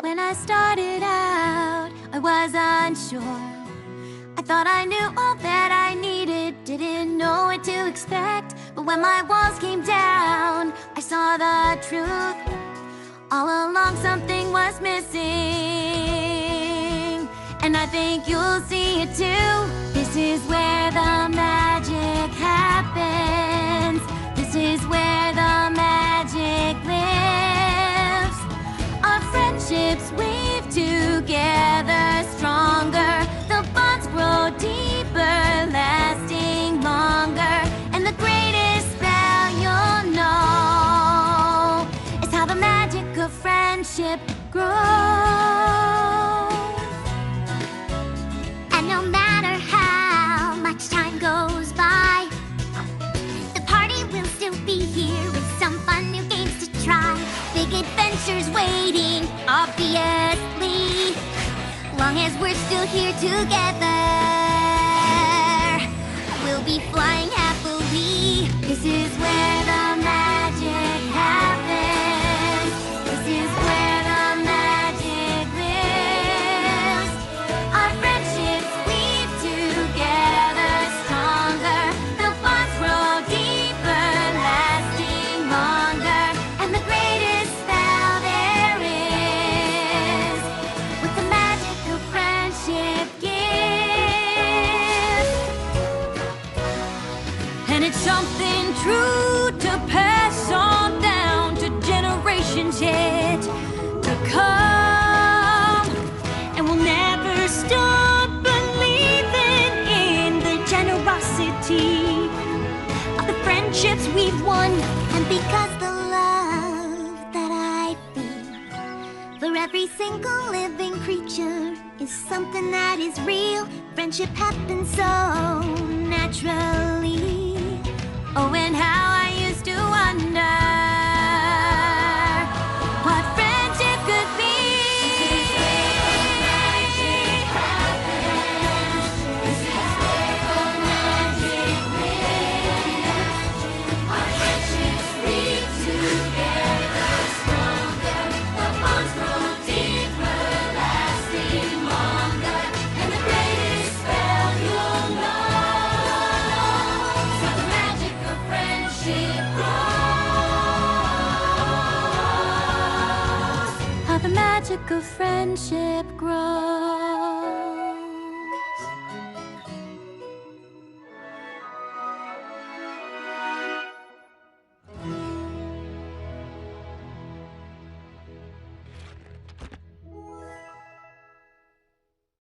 When I started out, I was unsure. I thought I knew all that I needed, didn't know what to expect. But when my walls came down, I saw the truth. All along something was missing, and I think you'll see it too. This is where the magic happens. This is where the magic lives. Our friendships weave together stronger. The bonds grow deeper, lasting longer. And the greatest spell you'll know is how the magic of friendship grows. And no matter how much time goes by, the party will still be here with some fun new games to try. Big adventures waiting, obviously, long as we're still here together. We'll be flying happily. This is where the magic happens. This is where the magic lives. Our friendships weave together stronger. The bonds grow deeper, lasting longer. And the greatest spell there is what the magic of friendship gives. And it's something true to pass on down to generations yet to come. And we'll never stop believing in the generosity of the friendships we've won. And because the love that I feel for every single living creature is something that is real, friendship happens so naturally. Oh, and how I used to wonder what friendship could be. This is where the magic lives. Our friendships weave together stronger. The bonds grow deeper, lasting longer. And the greatest spell you'll know is how the magic of friendship grows. How the magic of friendship grows.